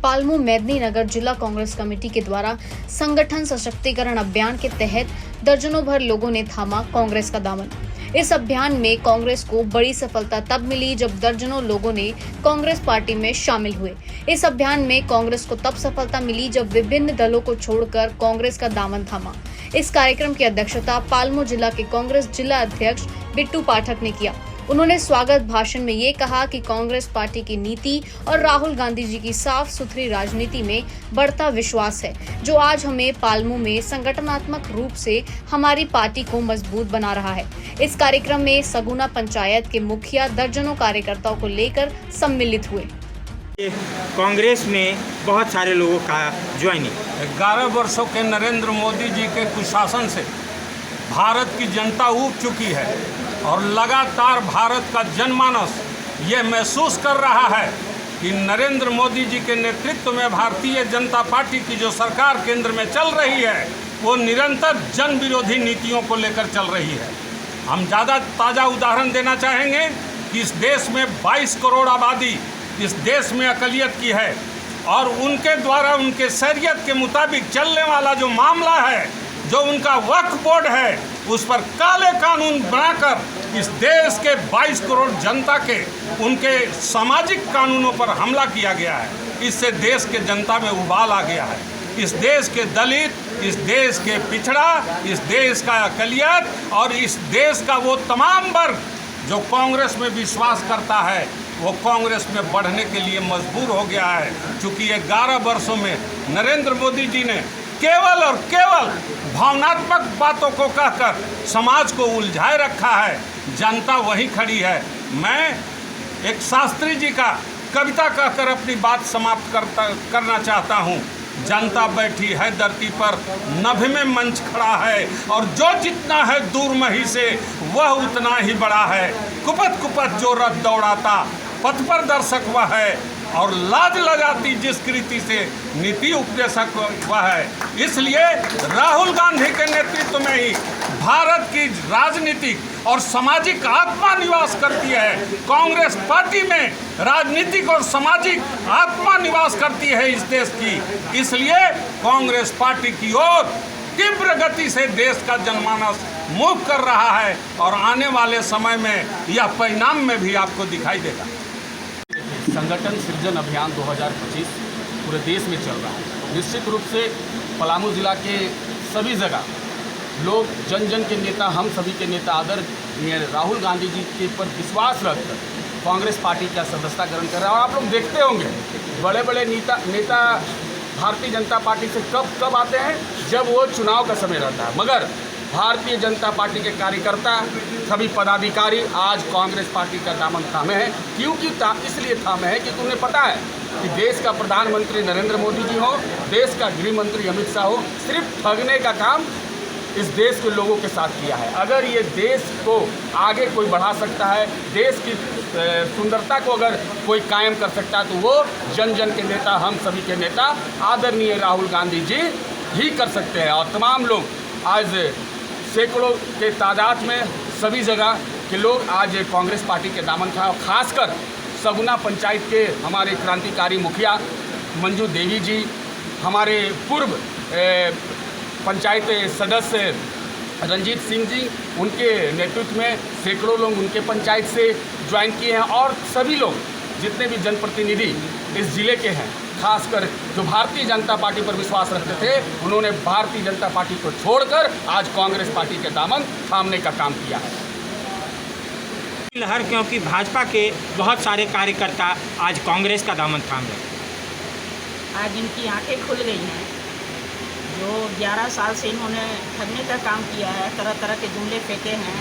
पालमू मेदिनीनगर जिला कांग्रेस कमेटी के द्वारा संगठन सशक्तिकरण अभियान के तहत दर्जनों भर लोगों ने थामा कांग्रेस का दामन। इस अभियान में कांग्रेस को बड़ी सफलता तब मिली जब दर्जनों लोगों ने कांग्रेस पार्टी में शामिल हुए। इस अभियान में कांग्रेस को तब सफलता मिली जब विभिन्न दलों को छोड़कर कांग्रेस का दामन थामा। इस कार्यक्रम की अध्यक्षता पालमू जिला के कांग्रेस जिला अध्यक्ष बिट्टू पाठक ने किया। उन्होंने स्वागत भाषण में ये कहा कि कांग्रेस पार्टी की नीति और राहुल गांधी जी की साफ सुथरी राजनीति में बढ़ता विश्वास है, जो आज हमें पालमू में संगठनात्मक रूप से हमारी पार्टी को मजबूत बना रहा है। इस कार्यक्रम में सगुना पंचायत के मुखिया दर्जनों कार्यकर्ताओं को लेकर सम्मिलित हुए। कांग्रेस में बहुत सारे लोगों का ज्वाइनिंग 11 वर्षों के नरेंद्र मोदी जी के कुशासन से भारत की जनता ऊब चुकी है और लगातार भारत का जनमानस ये महसूस कर रहा है कि नरेंद्र मोदी जी के नेतृत्व में भारतीय जनता पार्टी की जो सरकार केंद्र में चल रही है वो निरंतर जन विरोधी नीतियों को लेकर चल रही है। हम ज़्यादा ताज़ा उदाहरण देना चाहेंगे कि इस देश में 22 करोड़ आबादी इस देश में अक़लियत की है और उनके द्वारा उनके शरीयत के मुताबिक चलने वाला जो मामला है, जो उनका वक्फ बोर्ड है, उस पर काले कानून बनाकर इस देश के 22 करोड़ जनता के उनके सामाजिक कानूनों पर हमला किया गया है। इससे देश के जनता में उबाल आ गया है। इस देश के दलित, इस देश के पिछड़ा, इस देश का अक़लियत और इस देश का वो तमाम वर्ग जो कांग्रेस में विश्वास करता है वो कांग्रेस में बढ़ने के लिए मजबूर हो गया है। चूँकि 11 वर्षों में नरेंद्र मोदी जी ने केवल और केवल भावनात्मक बातों को कहकर समाज को उलझाए रखा है। जनता वहीं खड़ी है। मैं एक शास्त्री जी का कविता कहकर अपनी बात समाप्त करना चाहता हूँ। जनता बैठी है धरती पर, नभ में मंच खड़ा है और जो जितना है दूर मही से वह उतना ही बड़ा है। कुपत कुपत जो रथ दौड़ाता पथ पर दर्शक वह है और लाज लगाती जिस कृति से नीति उपदेशक वह है। इसलिए राहुल गांधी के नेतृत्व में ही भारत की राजनीतिक और सामाजिक आत्मा निवास करती है। कांग्रेस पार्टी में राजनीतिक और सामाजिक आत्मा निवास करती है इस देश की। इसलिए कांग्रेस पार्टी की ओर तीव्र गति से देश का जनमानस मूव कर रहा है और आने वाले समय में यह परिणाम में भी आपको दिखाई देगा। संगठन सृजन अभियान 2025 पूरे देश में चल रहा है। निश्चित रूप से पलामू जिला के सभी जगह लोग जन जन के नेता, हम सभी के नेता आदरणीय राहुल गांधी जी के पर विश्वास रखकर कांग्रेस पार्टी का सदस्यताकरण कर रहे हैं। और आप लोग देखते होंगे बड़े बड़े नेता भारतीय जनता पार्टी से कब आते हैं, जब वो चुनाव का समय रहता है। मगर भारतीय जनता पार्टी के कार्यकर्ता, सभी पदाधिकारी आज कांग्रेस पार्टी का दामन थामे हैं। क्योंकि इसलिए थामे हैं क्योंकि उन्हें पता है कि देश का प्रधानमंत्री नरेंद्र मोदी जी हो, देश का गृह मंत्री अमित शाह हो, सिर्फ ठगने का काम इस देश के लोगों के साथ किया है। अगर ये देश को आगे कोई बढ़ा सकता है, देश की सुंदरता को अगर कोई कायम कर सकता है, तो वो जन जन के नेता, हम सभी के नेता आदरणीय राहुल गांधी जी ही कर सकते हैं। और तमाम लोग आज सैकड़ों के तादाद में सभी जगह के लोग आज कांग्रेस पार्टी के दामन था। खासकर सगुना पंचायत के हमारे क्रांतिकारी मुखिया मंजू देवी जी, हमारे पूर्व पंचायत सदस्य रंजीत सिंह जी, उनके नेतृत्व में सैकड़ों लोग उनके पंचायत से ज्वाइन किए हैं। और सभी लोग जितने भी जनप्रतिनिधि इस ज़िले के हैं, खासकर जो भारतीय जनता पार्टी पर विश्वास रखते थे, उन्होंने भारतीय जनता पार्टी को छोड़कर आज कांग्रेस पार्टी के दामन थामने का काम किया है। लहर क्योंकि भाजपा के बहुत सारे कार्यकर्ता आज कांग्रेस का दामन थाम रहे। आज इनकी आंखें खुल गई हैं। जो 11 साल से इन्होंने ठगने का काम किया है, तरह तरह के जुमले फेंके हैं,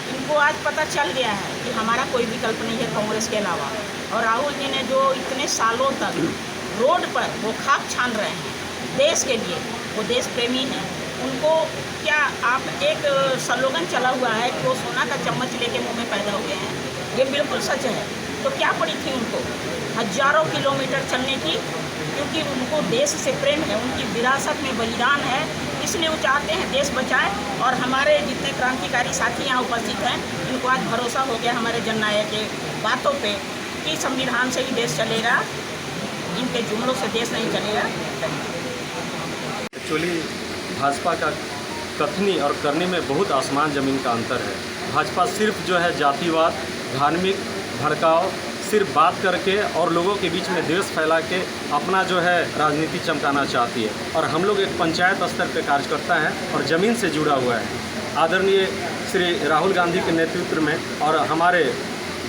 इनको आज पता चल गया है कि हमारा कोई विकल्प नहीं है कांग्रेस के अलावा। और राहुल जी ने जो इतने सालों तक रोड पर वो खाक छान रहे हैं देश के लिए, वो देश प्रेमी हैं। उनको क्या आप एक स्लोगन चला हुआ है कि वो सोना का चम्मच लेके मुंह में पैदा हुए हैं, ये बिल्कुल सच है। तो क्या पड़ी थी उनको हजारों किलोमीटर चलने की, क्योंकि उनको देश से प्रेम है, उनकी विरासत में बलिदान है, इसलिए वो चाहते हैं देश बचाएं। और हमारे जितने क्रांतिकारी साथी यहाँ उपस्थित हैं, इनको आज भरोसा हो गया हमारे जननायक के बातों पे कि संविधान से ही देश चलेगा, इनके जुमलों से देश नहीं चलेगा। एक्चुअली भाजपा का कथनी और करने में बहुत आसमान ज़मीन का अंतर है। भाजपा सिर्फ जो है जातिवाद, धार्मिक भड़काव, सिर्फ बात करके और लोगों के बीच में द्वेष फैला के अपना जो है राजनीति चमकाना चाहती है। और हम लोग एक पंचायत स्तर पर कार्यकर्ता हैं और ज़मीन से जुड़ा हुआ है। आदरणीय श्री राहुल गांधी के नेतृत्व में और हमारे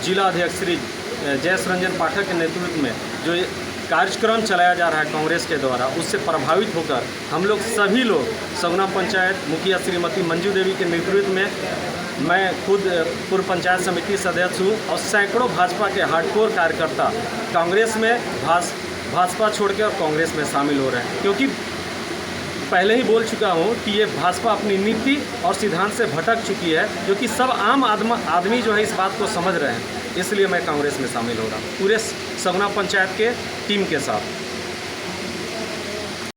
जिला अध्यक्ष श्री जयेश रंजन पाठक के नेतृत्व में जो ये कार्यक्रम चलाया जा रहा है कांग्रेस के द्वारा, उससे प्रभावित होकर हम लोग सभी लोग सगुना पंचायत मुखिया श्रीमती मंजू देवी के नेतृत्व में, मैं खुद पूर्व पंचायत समिति सदस्य हूँ और सैकड़ों भाजपा के हार्डकोर कार्यकर्ता कांग्रेस में भाजपा छोड़ के और कांग्रेस में शामिल हो रहे हैं। क्योंकि पहले ही बोल चुका हूँ कि ये भाजपा अपनी नीति और सिद्धांत से भटक चुकी है, जो कि सब आम आदमी जो है इस बात को समझ रहे हैं। इसलिए मैं कांग्रेस में शामिल हो रहा हूँ पूरे सगुना पंचायत के टीम के साथ।